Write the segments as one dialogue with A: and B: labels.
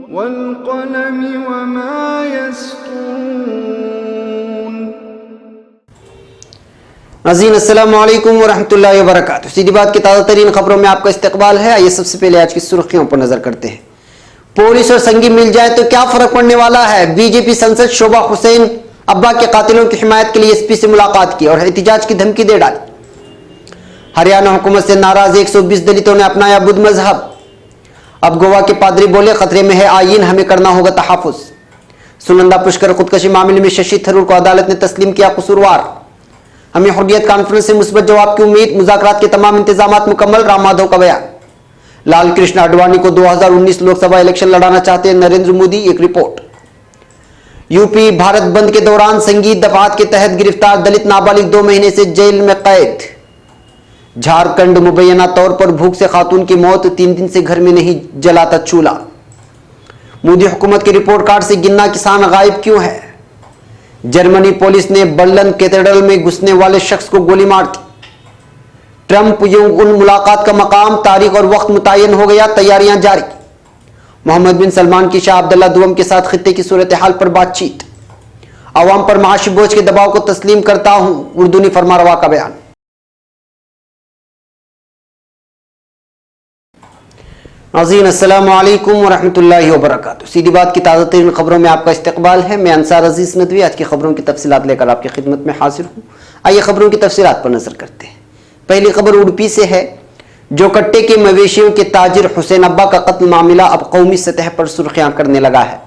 A: वल्क़लमि वमा यस्तुरून।
B: नाज़रीन अस्सलामु अलैकुम वरहमतुल्लाहि वबरकातुहू। सीधी बात की ताज़ा तरीन खबरों में आपका इस्तकबाल है। आइए सबसे पहले आज की सुर्खियों पर नजर करते हैं। पुलिस और संगी मिल जाए तो क्या फर्क पड़ने वाला है। बीजेपी सांसद शोभा हुसैन अब्बा के कातिलों की हिमायत के लिए एसपी से मुलाकात की और एहतिजाज की धमकी दे डाली। हरियाणा हुकूमत से नाराज 120 दलितों ने अपनाया बुद्ध मजहब। अब गोवा के पादरी बोले खतरे में है आईन, हमें करना होगा तहफ़्फ़ुज़। सुनंदा पुष्कर खुदकशी मामले में शशि थरूर को अदालत ने तस्लीम किया कसूरवार। हमें हुर्रियत कॉन्फ्रेंस से मुस्बत जवाब की उम्मीद, मुज़ाकरात के तमाम इंतजामात मुकम्मल, राम माधव का बयान। लाल कृष्ण आडवाणी को 2019 लोकसभा इलेक्शन लड़ाना चाहते हैं नरेंद्र मोदी, एक रिपोर्ट। यूपी भारत बंद के दौरान संगीत दफात के तहत गिरफ्तार दलित नाबालिग 2 महीने से जेल में कैद। झारखंड मुबैना तौर पर भूख से खातून की मौत, 3 दिन से घर में नहीं जलाता चूल्हा। मोदी हुकूमत के रिपोर्ट कार्ड से गिन्ना किसान गायब क्यों है। जर्मनी पुलिस ने बर्लिन कैथेड्रल में घुसने वाले शख्स को गोली मार दी। ट्रंप युंग उन मुलाकात का मकाम, तारीख और वक्त मुतय्यन हो गया, तैयारियां जारी। मोहम्मद बिन सलमान की शाह अब्दुल्ला दुअम के साथ खित्ते की सूरत हाल पर बातचीत। अवाम पर माशी बोझ के दबाव को तस्लीम करता हूं, उर्दूनी फरमारवा का बयान। नाज़रीन अस्सलामु अलैकुम वरहमतुल्लाहि वबरकातुहू। सीधी बात की ताज़ा तरीन खबरों में आपका इस्तकबाल है। मैं अंसार अजीज नदवी आज की खबरों की तफसीलात लेकर आपकी खिदमत में हाजिर हूँ। आइए खबरों की तफसीलात पर नजर करते हैं। पहली खबर उडुपी से है। जो कट्टे के मवेशियों के ताजिर हुसैन अब्बा का कत्ल मामला अब कौमी सतह पर सुर्खियां करने लगा है।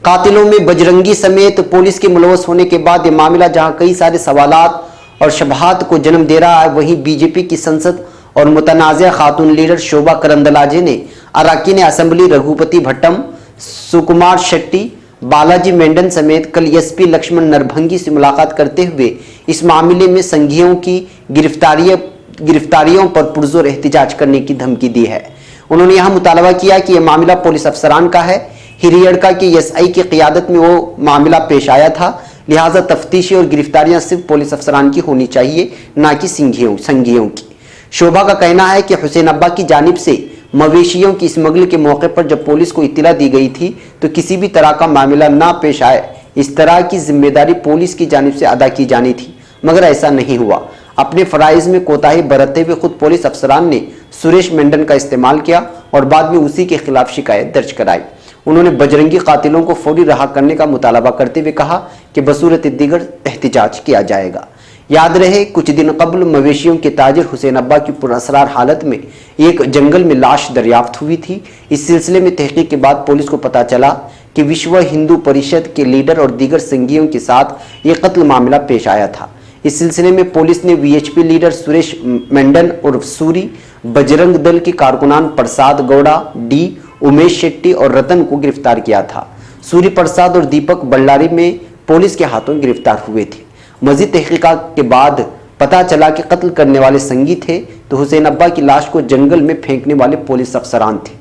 B: कातिलों में बजरंगी समेत पुलिस के मुलवस होने के बाद यह मामला जहां कई सारे सवालात और शबहात को जन्म दे रहा है, वहीं बीजेपी की संसद और मुतनाज़ खातून लीडर शोभा करंदलाजे ने अरकान असम्बली रघुपति भट्टम, सुकुमार शेट्टी, बालाजी मेंडन समेत कल एसपी लक्ष्मण नरभंगी से मुलाकात करते हुए इस मामले में संघियों की गिरफ्तारियों पर पुरजोर एहतिजाज करने की धमकी दी है। उन्होंने यह मुतालबा किया कि यह मामला पुलिस अफसरान का है। हिरियडका के एसआई की क़ियादत में वो मामला पेश आया था, लिहाजा तफ्तीशी और गिरफ्तारियां सिर्फ पुलिस अफसरान की होनी चाहिए, ना कि संघियों की। शोभा का कहना है कि हुसैन अब्बा की जानिब से मवेशियों की स्मगल के मौके पर जब पुलिस को इत्तला दी गई थी तो किसी भी तरह का मामला ना पेश आए, इस तरह की जिम्मेदारी पुलिस की जानिब से अदा की जानी थी, मगर ऐसा नहीं हुआ। अपने फराइज में कोताही बरतते हुए खुद पुलिस अफसरान ने सुरेश मेंडन का इस्तेमाल किया और बाद में उसी के खिलाफ शिकायत दर्ज कराई। उन्होंने बजरंगी कातिलों को फौरी रहा करने का मुतालबा करते हुए कहा कि बसूरत दीगर एहतिजाज किया जाएगा। याद रहे, कुछ दिन कबल मवेशियों के ताजिर हुसैन अब्बा की पुरअसरार हालत में एक जंगल में लाश दरियाफ्त हुई थी। इस सिलसिले में तहकीक के बाद पुलिस को पता चला कि विश्व हिंदू परिषद के लीडर और दीगर संघियों के साथ एक कत्ल मामला पेश आया था। इस सिलसिले में पुलिस ने वीएचपी लीडर सुरेश मेंडन और सूरी, बजरंग दल के कारकुनान प्रसाद गौड़ा, डी, उमेश शेट्टी और रतन को गिरफ्तार किया था। सूरी प्रसाद और दीपक बल्लारी में पुलिस के हाथों गिरफ्तार हुए थे। मजीद तहकीकात के बाद पता चला कि कत्ल करने वाले संगी थे तो हुसैन अब्बा की लाश को जंगल में फेंकने वाले पुलिस अफसरान थे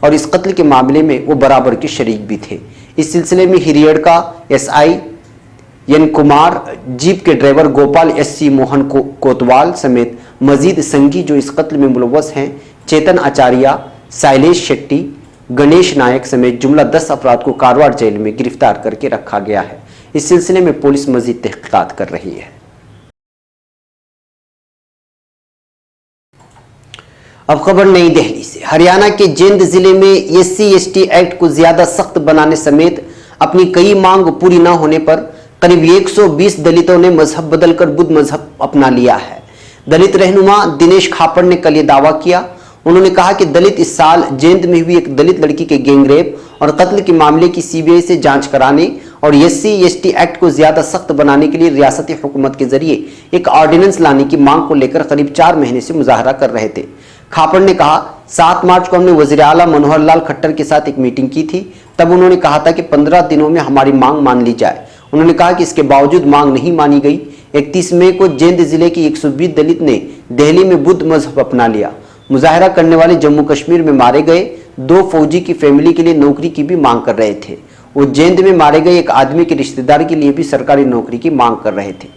B: और इस कत्ल के मामले में वो बराबर के शरीक भी थे। इस सिलसिले में हिरियडका एसआई एन कुमार, जीप के ड्राइवर गोपाल एससी मोहन कोतवाल समेत मजीद संगी जो इस कत्ल में मुलव्वस हैं, चेतन आचार्य, शैलेश शेट्टी, गणेश नायक समेत जुमला 10 अफराद को कारवार जेल में गिरफ्तार करके रखा गया है। इस सिलसिले में पुलिस मजीद तहकीकात कर रही है। अब खबर नई दिल्ली से। हरियाणा के जिंद जिले में SC/ST एक्ट को ज्यादा सख्त बनाने समेत अपनी कई मांग पूरी न होने पर करीब 120 दलितों ने मजहब बदलकर बुद्ध मजहब अपना लिया है। दलित रहनुमा दिनेश खापड़ ने कल यह दावा किया। उन्होंने कहा कि दलित इस साल जेंद में हुई एक दलित लड़की के गैंगरेप और कत्ल के मामले की CBI से जांच कराने और SC/ST एक्ट को ज्यादा सख्त बनाने के लिए रियासती हुकूमत के जरिए एक ऑर्डिनेंस लाने की मांग को लेकर करीब 4 महीने से मुजाहरा कर रहे थे। खापड़ ने कहा, 7 मार्च को हमने वजीर आला मनोहर लाल खट्टर के साथ एक मीटिंग की थी। तब उन्होंने कहा था कि 15 दिनों में हमारी मांग मान ली जाए। उन्होंने कहा कि इसके बावजूद मांग नहीं मानी गई। 31 मई को जेंद जिले के 120 दलित ने दिल्ली में बुद्ध मजहब अपना लिया। मुजाहरा करने वाले जम्मू कश्मीर में मारे गए 2 फौजी की फैमिली के लिए नौकरी की भी मांग कर रहे थे। वो जेंद में मारे गए एक आदमी के रिश्तेदार के लिए भी सरकारी नौकरी की मांग कर रहे थे।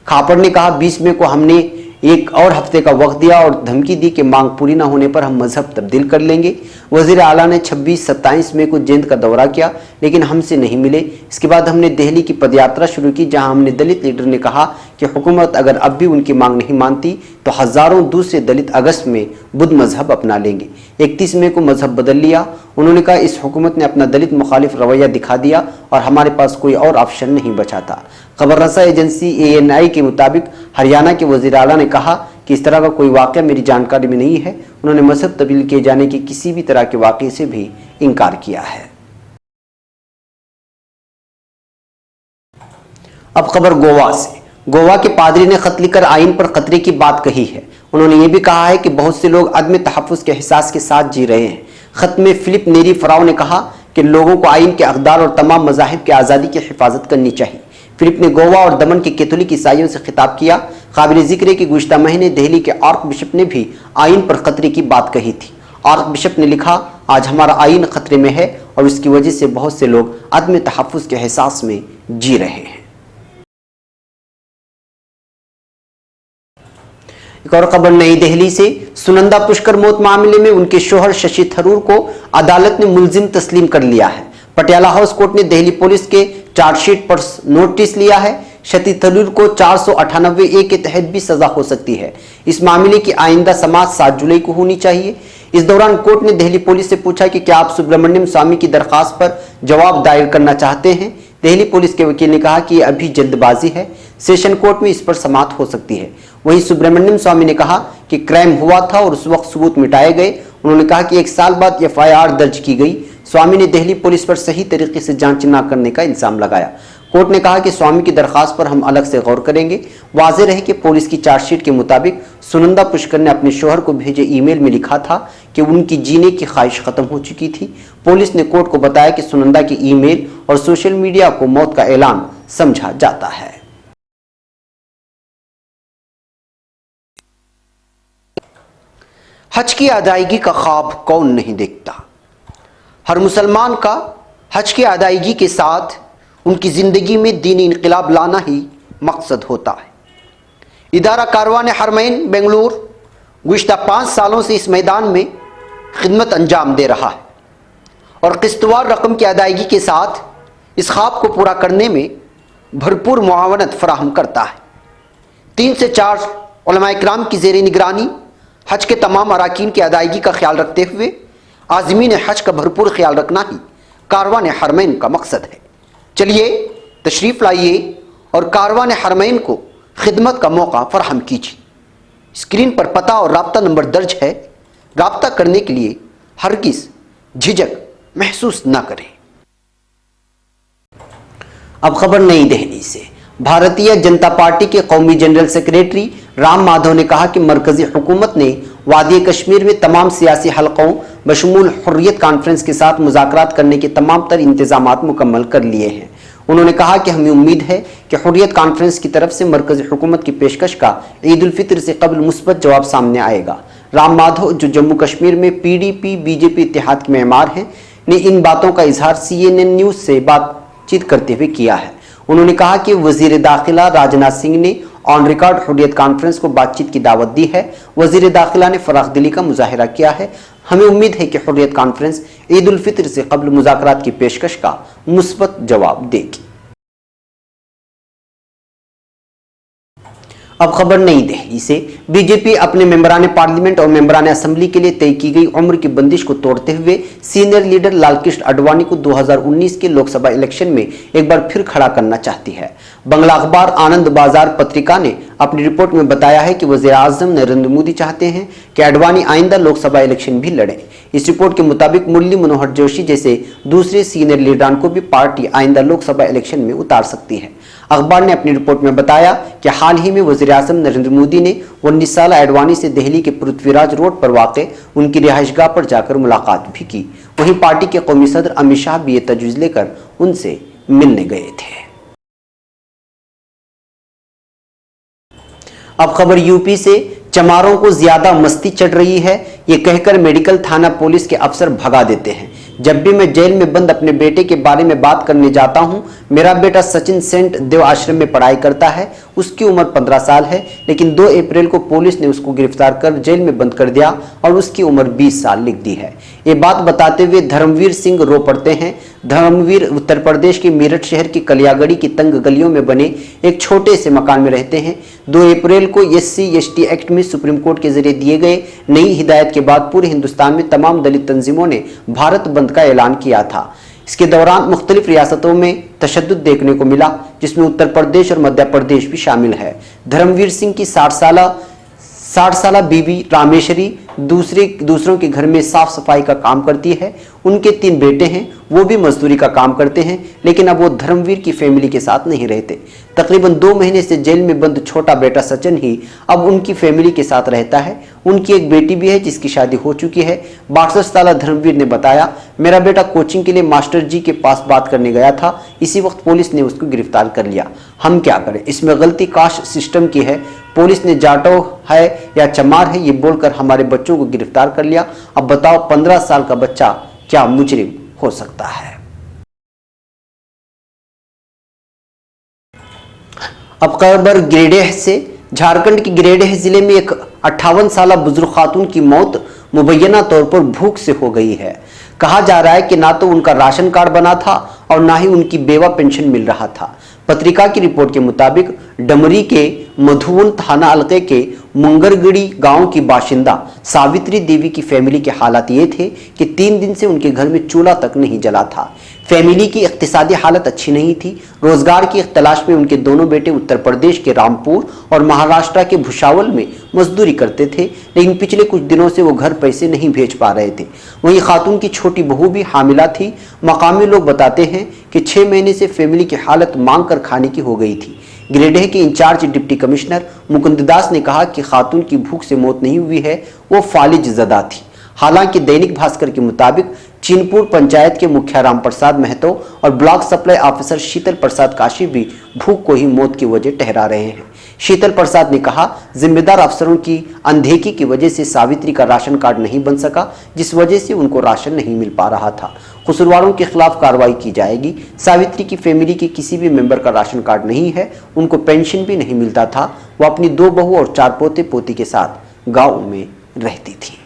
B: खापड़ ने कहा, 20 मई को हमने एक और हफ्ते का वक्त दिया और धमकी दी कि मांग पूरी न होने पर हम मजहब तब्दील कर लेंगे। वजीर आला ने 26-27 मई को जिंद का दौरा किया, लेकिन हमसे नहीं मिले। इसके बाद हमने दिल्ली की पदयात्रा शुरू की, जहां हमने दलित लीडर ने कहा कि हुकूमत अगर अब भी उनकी मांग नहीं मानती तो हजारों दूसरे दलित अगस्त में बुद्ध मजहब अपना लेंगे। 31 मई को मजहब बदल लिया। उन्होंने कहा इस हुकूमत ने अपना दलित मुखालिफ रवैया दिखा दिया और हमारे पास कोई और ऑप्शन नहीं बचा था। खबर रसा एजेंसी ANI के मुताबिक हरियाणा के वजीर आला ने कहा कि इस तरह का कोई वाक़या मेरी जानकारी में नहीं है। उन्होंने मजहब तब्दील किए जाने की किसी भी तरह के वाक़े से भी इनकार किया है। अब खबर गोवा से। गोवा के पादरी ने खत लिखकर आइन पर खतरे की बात कही है। उन्होंने ये भी कहा है कि बहुत से लोग अदम तहफ़्फ़ुज़ के एहसास के साथ जी रहे हैं। खत में फिलिप नेरी फराव ने कहा कि लोगों को आइन के अक़दार और तमाम मज़ाहिब की आज़ादी की हिफाजत करनी चाहिए। फिलिप ने गोवा और दमन के कैथोलिक ईसाइयों से खिताब किया। काबिल जिक्र है कि गुज़िश्ता महीने दिल्ली के आर्क बिशप ने भी आइन पर खतरे की बात कही थी। आर्क बिशप ने लिखा, आज हमारा आइन खतरे में है और इसकी वजह से बहुत से लोग अदम तहफ़्फ़ुज़ के एहसास में जी रहे हैं। एक और खबर नई दिल्ली से। सुनंदा पुष्कर मौत मामले में उनके शोहर शशि थरूर को अदालत ने मुलजिम तस्लीम कर लिया है। पटियाला हाउस कोर्ट ने दिल्ली पुलिस के चार्जशीट पर नोटिस लिया है। शशि थरूर को 498A के तहत भी सजा हो सकती है। इस मामले की आइंदा समाअत 7 जुलाई को होनी चाहिए। इस दौरान कोर्ट ने दिल्ली पुलिस से पूछा कि क्या आप सुब्रमण्यम स्वामी की दरखास्त पर जवाब दायर करना चाहते हैं। दिल्ली पुलिस के वकील ने कहा कि यह अभी जल्दबाजी है, सेशन कोर्ट में इस पर समाअत हो सकती है। वहीं सुब्रमण्यम स्वामी ने कहा कि क्राइम हुआ था और उस वक्त सबूत मिटाए गए। उन्होंने कहा कि 1 साल बाद FIR दर्ज की गई। स्वामी ने दिल्ली पुलिस पर सही तरीके से जांच न करने का इल्जाम लगाया। कोर्ट ने कहा कि स्वामी की दरखास्त पर हम अलग से गौर करेंगे। वाज़ेह रहे कि पुलिस की चार्जशीट के मुताबिक सुनंदा पुष्कर ने अपने शोहर को भेजे ईमेल में लिखा था कि उनकी जीने की ख्वाहिश खत्म हो चुकी थी। पुलिस ने कोर्ट को बताया कि सुनंदा की ईमेल और सोशल मीडिया को मौत का ऐलान समझा जाता है। हज की अदायगी का ख्वाब कौन नहीं देखता। हर मुसलमान का हज की अदायगी के साथ उनकी ज़िंदगी में दीनी इनकलाब लाना ही मकसद होता है। इदारा कारवान हरमैन बेंगलुरु गुज़िश्ता 5 सालों से इस मैदान में खिदमत अंजाम दे रहा है और किस्तवार रकम की अदायगी के साथ इस ख्वाब को पूरा करने में भरपूर मुआवनत फराहम करता है। 3 से 4 उलमाए किराम की ज़ेर निगरानी हज के तमाम अराकीन की अदायगी का ख्याल रखते हुए आज़मीन हज का भरपूर ख्याल रखना ही कारवान हरमैन का मकसद है। चलिए तशरीफ़ लाइए और कारवान हरमैन को खिदमत का मौका फराहम कीजिए। स्क्रीन पर पता और राब्ता नंबर दर्ज है। राब्ता करने के लिए हरगिज़ झिझक महसूस न करें। अब खबर नई दिल्ली से। भारतीय जनता पार्टी के कौमी जनरल सेक्रेटरी राम माधव ने कहा कि मरकजी हुकूमत ने वादी कश्मीर में तमाम सियासी हलकों बशमूल हुर्रियत कॉन्फ्रेंस के साथ मुज़ाकरात करने के तमाम तर इंतजामात मुकम्मल कर लिए हैं। उन्होंने कहा कि हमें उम्मीद है कि हुर्रियत कॉन्फ्रेंस की तरफ से मरकजी हुकूमत की पेशकश का ईद उल फितर से कबल मुस्बत जवाब सामने आएगा। राम माधव, जो जम्मू कश्मीर में PDP BJP इत्तेहाद के मेहमान हैं, ने इन बातों का इजहार CNN न्यूज़ से बातचीत करते हुए किया है। उन्होंने कहा कि वजीर दाखिला राजनाथ सिंह ने ऑन रिकॉर्ड हुर्रियत कॉन्फ्रेंस को बातचीत की दावत दी है। वजीर दाखिला ने फराखदिली का मुजाहिरा किया है। हमें उम्मीद है कि हुर्रियत कॉन्फ्रेंस ईद उल फितर से कबल मुज़ाकरात की पेशकश का मुस्बत जवाब देगी। अब खबर नई दिल्ली से। बीजेपी अपने मेंबरान पार्लियामेंट और मेंबरान असेंबली के लिए तय की गई उम्र की बंदिश को तोड़ते हुए सीनियर लीडर लालकृष्ण आडवाणी को 2019 के लोकसभा इलेक्शन में एक बार फिर खड़ा करना चाहती है। बंगला अखबार आनंद बाजार पत्रिका ने अपनी रिपोर्ट में बताया है कि वज़ीर आज़म नरेंद्र मोदी चाहते हैं कि आडवाणी आइंदा लोकसभा इलेक्शन भी लड़े। इस रिपोर्ट के मुताबिक मुरली मनोहर जोशी जैसे दूसरे सीनियर लीडरान को भी पार्टी आइंदा लोकसभा इलेक्शन में उतार सकती है। अखबार ने अपनी रिपोर्ट में बताया कि हाल ही में वज़ीर आज़म नरेंद्र मोदी ने 19 साल आडवाणी से दिल्ली के पृथ्वीराज रोड पर वाक़े उनकी रिहाइशगाह पर जाकर मुलाकात भी की। वहीं पार्टी के कौमी सदर अमित शाह भी ये तजवीज़ लेकर उनसे मिलने गए थे। अब खबर यूपी से। चमारों को ज्यादा मस्ती चढ़ रही है, ये कहकर मेडिकल थाना पुलिस के अफसर भगा देते हैं। जब भी मैं जेल में बंद अपने बेटे के बारे में बात करने जाता हूं, मेरा बेटा सचिन सेंट देव आश्रम में पढ़ाई करता है, उसकी उम्र 15 साल है, लेकिन 2 अप्रैल को पुलिस ने उसको गिरफ्तार कर जेल में बंद कर दिया और उसकी उम्र 20 साल लिख दी है। ये बात बताते हुए धर्मवीर सिंह रो पड़ते हैं। धर्मवीर उत्तर प्रदेश के मेरठ शहर की कलियागढ़ी की तंग गलियों में बने एक छोटे से मकान में रहते हैं। 2 अप्रैल को SC/ST एक्ट में सुप्रीम कोर्ट के जरिए दिए गए नई हिदायत के बाद पूरे हिंदुस्तान में तमाम दलित तंजीमों ने भारत बंद का ऐलान किया था। इसके दौरान मुख्तलिफ रियासतों में तशद्दुद देखने को मिला, जिसमें उत्तर प्रदेश और मध्य प्रदेश भी शामिल है। धर्मवीर सिंह की 60 साल बीवी रामेश्वरी दूसरों के घर में साफ सफाई का काम करती है। उनके 3 बेटे हैं, वो भी मजदूरी का काम करते हैं, लेकिन अब वो धर्मवीर की फैमिली के साथ नहीं रहते। तकरीबन 2 महीने से जेल में बंद छोटा बेटा सचिन ही अब उनकी फैमिली के साथ रहता है। उनकी एक बेटी भी है जिसकी शादी हो चुकी है। 62 साल धर्मवीर ने बताया, मेरा बेटा कोचिंग के लिए मास्टर जी के पास बात करने गया था, इसी वक्त पुलिस ने उसको गिरफ्तार कर लिया। हम क्या करें, इसमें गलती कास्ट सिस्टम की है। पुलिस ने जाटो है या चमार है ये बोलकर हमारे बच्चों को गिरफ्तार कर लिया। अब बताओ 15 साल का बच्चा क्या मुजरिम हो सकता है। अब खबर गिरिडीह से। झारखंड के गिरिडीह जिले में एक 58 साल बुजुर्ग खातून की मौत मुबैना तौर पर भूख से हो गई है। कहा जा रहा है कि ना तो उनका राशन कार्ड बना था और ना ही उनकी बेवा पेंशन मिल रहा था। पत्रिका की रिपोर्ट के मुताबिक डमरी के मधुवन थाना हल्के के मुंगरगड़ी गांव की बाशिंदा सावित्री देवी की फैमिली के हालात ये थे कि 3 दिन से उनके घर में चूल्हा तक नहीं जला था। फैमिली की इक्तिसादी हालत अच्छी नहीं थी। रोजगार की तलाश में उनके दोनों बेटे उत्तर प्रदेश के रामपुर और महाराष्ट्र के भुसावल में मजदूरी करते थे, लेकिन पिछले कुछ दिनों से वो घर पैसे नहीं भेज पा रहे थे। वहीं खातून की छोटी बहू भी हामिला थी। मकामी लोग बताते हैं कि 6 महीने से फैमिली की हालत मांग कर खाने की हो गई थी। गिरिडीह के इंचार्ज डिप्टी कमिश्नर मुकुंद दास ने कहा कि खातून की भूख से मौत नहीं हुई है, वो फालिज ज़दा थी। हालांकि दैनिक भास्कर के मुताबिक चीनपुर पंचायत के मुखिया राम प्रसाद महतो और ब्लॉक सप्लाई ऑफिसर शीतल प्रसाद काशी भी भूख को ही मौत की वजह ठहरा रहे हैं। शीतल प्रसाद ने कहा, जिम्मेदार अफसरों की अनदेखी की वजह से सावित्री का राशन कार्ड नहीं बन सका, जिस वजह से उनको राशन नहीं मिल पा रहा था। कसूरवारों के खिलाफ कार्रवाई की जाएगी। सावित्री की फैमिली के किसी भी मेंबर का राशन कार्ड नहीं है, उनको पेंशन भी नहीं मिलता था। वो अपनी 2 बहू और 4 पोते पोती के साथ गाँव में रहती थी।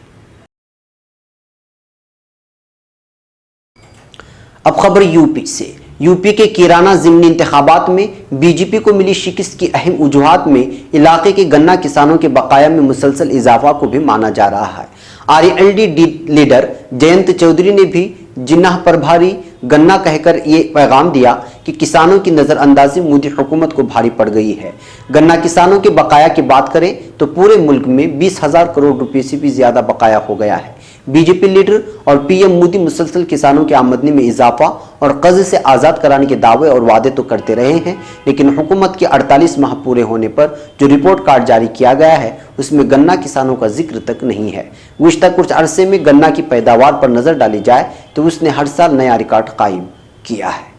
B: अब खबर यूपी से। यूपी के किराना ज़िमनी इंतखाबात में बीजेपी को मिली शिकस्त की अहम वजूहात में इलाके के गन्ना किसानों के बकाया में मुसलसल इजाफा को भी माना जा रहा है। RLD लीडर जयंत चौधरी ने भी जिन्ना पर भारी गन्ना कहकर ये पैगाम दिया कि किसानों की नज़रअंदाजी मोदी हुकूमत को भारी पड़ गई है। गन्ना किसानों के बकाया की बात करें तो पूरे मुल्क में 20,000 करोड़ रुपए से भी ज्यादा बकाया हो गया है। बीजेपी लीडर और PM मोदी मुसलसल किसानों की आमदनी में इजाफा और कर्ज से आज़ाद कराने के दावे और वादे तो करते रहे हैं, लेकिन हुकूमत के 48 माह पूरे होने पर जो रिपोर्ट कार्ड जारी किया गया है उसमें गन्ना किसानों का जिक्र तक नहीं है। गुज़िश्ता कुछ अरसे में गन्ना की पैदावार पर नजर डाली जाए तो उसने हर साल नया रिकॉर्ड कायम किया है।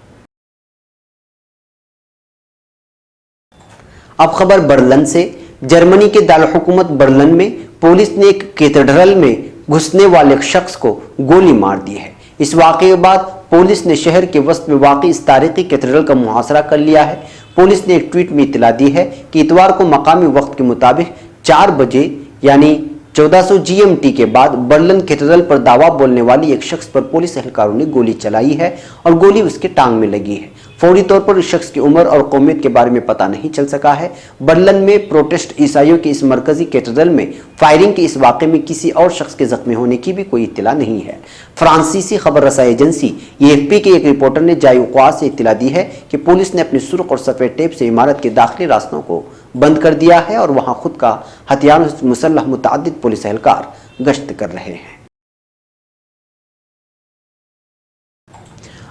B: अब खबर बर्लिन से। जर्मनी के दारुल-हुकूमत बर्लिन में पुलिस ने एक कैथेड्रल में घुसने वाले शख्स को गोली मार दी है। इस वाक़े के बाद पुलिस ने शहर के वस्त में वाक़ई इस तारीखी कैथेड्रल का मुहासरा कर लिया है। पुलिस ने एक ट्वीट में इत्तला दी है कि इतवार को मकामी वक्त के मुताबिक 4 बजे यानी 1400 GMT के बाद बर्लिन कैथेड्रल पर दावा बोलने वाली एक शख्स पर पुलिस एहलकारों ने गोली चलाई है और गोली उसके टांग में लगी है। फौरी तौर पर उस शख्स की उम्र और कौमियत के बारे में पता नहीं चल सका है। बर्लिन में प्रोटेस्ट ईसाइयों के इस मरकजी कैथेड्रल में फायरिंग के इस वाक़े में किसी और शख्स के जख्मी होने की भी कोई इत्तला नहीं है। फ्रांसीसी खबर रसाई एजेंसी AFP के एक रिपोर्टर ने जारी अखबार से इत्तला दी है कि पुलिस ने अपनी सुर्ख और सफ़ेद टेप से इमारत के दाखिली रास्तों को बंद कर दिया है और वहां खुद का हथियारों से मुसल्लह मुतअद्दिद पुलिस एहलकार गश्त कर रहे हैं।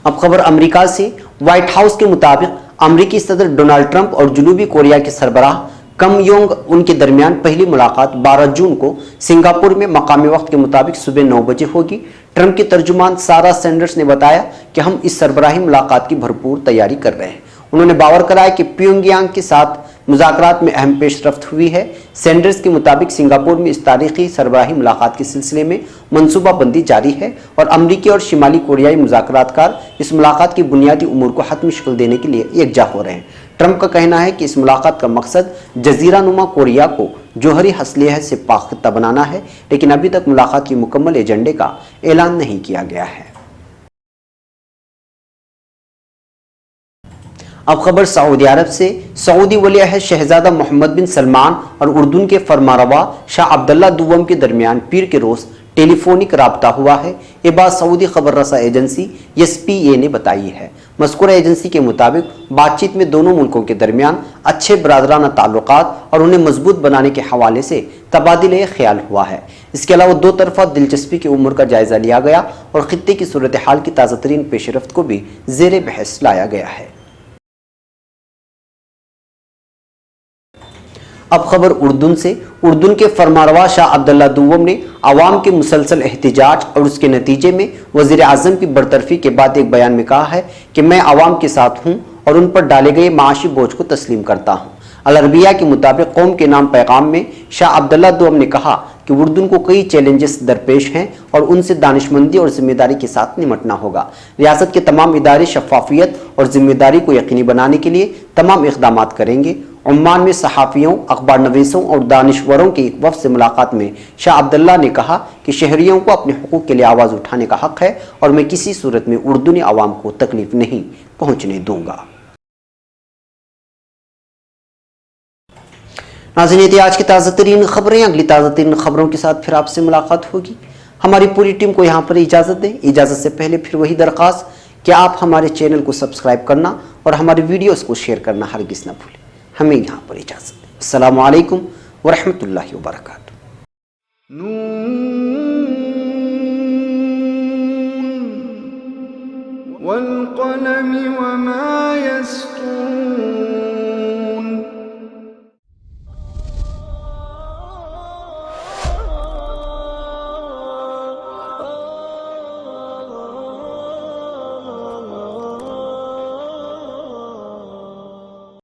B: अब खबर अमेरिका से। व्हाइट हाउस के मुताबिक अमेरिकी सदर डोनाल्ड ट्रंप और जनूबी कोरिया के सरबराह किम जोंग उन के दरमियान पहली मुलाकात 12 जून को सिंगापुर में मकामी वक्त के मुताबिक सुबह 9 बजे होगी। ट्रंप की तर्जुमान सारा सैंडर्स ने बताया कि हम इस सरबराही मुलाकात की भरपूर तैयारी कर रहे हैं। उन्होंने बावर कराया कि प्योंगयांग के साथ मुज़ाकरात में अहम पेशरफ्त हुई है। सैंडर्स के मुताबिक सिंगापुर में इस तारीखी सरबराही मुलाकात के सिलसिले में मनसूबाबंदी जारी है और अमरीकी और शिमाली कोरियाई मुज़ाकरातकार इस मुलाकात की बुनियादी उमूर को हतमी शक्ल देने के लिए यकजा हो रहे हैं। ट्रंप का कहना है कि इस मुलाकात का मकसद जजीरा नुमा कोरिया को जोहरी हसलियत से पाख्ता बनाना है, लेकिन अभी तक मुलाकात के मुकम्मल एजेंडे का ऐलान नहीं किया गया है। अब खबर सऊदी अरब से। सऊदी वली-अहद शहजादा मोहम्मद बिन सलमान और उर्दून के फरमारवा शाह अब्दुल्ला दुव्वम के दरमियान पीर के रोज टेलीफोनिक राब्ता हुआ है। ये बात सऊदी खबर रसा एजेंसी SPA ने बताई है। मज़कूरा एजेंसी के मुताबिक बातचीत में दोनों मुल्कों के दरमियान अच्छे बरादराना ताल्लुकात और उन्हें मजबूत बनाने के हवाले से तबादिले ख्याल हुआ है। इसके अलावा दो तरफा दिलचस्पी की उम्र का जायजा लिया गया और खित्ते की सूरत हाल की ताज़ा तरीन पेशरफ्त को भी ज़ेर बहस लाया गया है। अब खबर उर्दून से। उर्दून के फरमारवा शाह अब्दुल्ला दुव्वम ने आवाम के मुसलसल एहतिजाज और उसके नतीजे में वज़ीर आज़म की बरतरफी के बाद एक बयान में कहा है कि मैं आवाम के साथ हूँ और उन पर डाले गए माशी बोझ को तस्लीम करता हूँ। अल अरबिया के मुताबिक कौम के नाम पैगाम में शाह अब्दुल्ला दुव्वम ने कहा कि उर्दून को कई चैलेंजेस दरपेश हैं और उनसे दानिशमंदी और जिम्मेदारी के साथ निमटना होगा। रियासत के तमाम इदारे शफाफियत और जिम्मेदारी को यकीनी बनाने के लिए तमाम इक़दाम करेंगे। ओमान में सहाफ़ियों, अखबार नवीसों और दानिश्वरों की एक वफ़द से मुलाकात में शाह अब्दुल्ला ने कहा कि शहरियों को अपने हुकूक के लिए आवाज़ उठाने का हक़ है और मैं किसी सूरत में उर्दूनी आवाम को तकलीफ नहीं पहुँचने दूंगा। नाज़रीन, ये थी आज की ताज़ा तरीन खबरें। अगली ताज़ा तरीन खबरों के साथ फिर आपसे मुलाकात होगी। हमारी पूरी टीम को यहाँ पर इजाज़त दें। इजाज़त से पहले फिर वही दरख्वास्त कि आप हमारे चैनल को सब्सक्राइब करना और हमारे वीडियोस को शेयर करना हरगिज़ न भूलें। हमें यहाँ पर इजाज़त दें। अस्सलामु अलैकुम व रहमतुल्लाहि व बरकातुहू।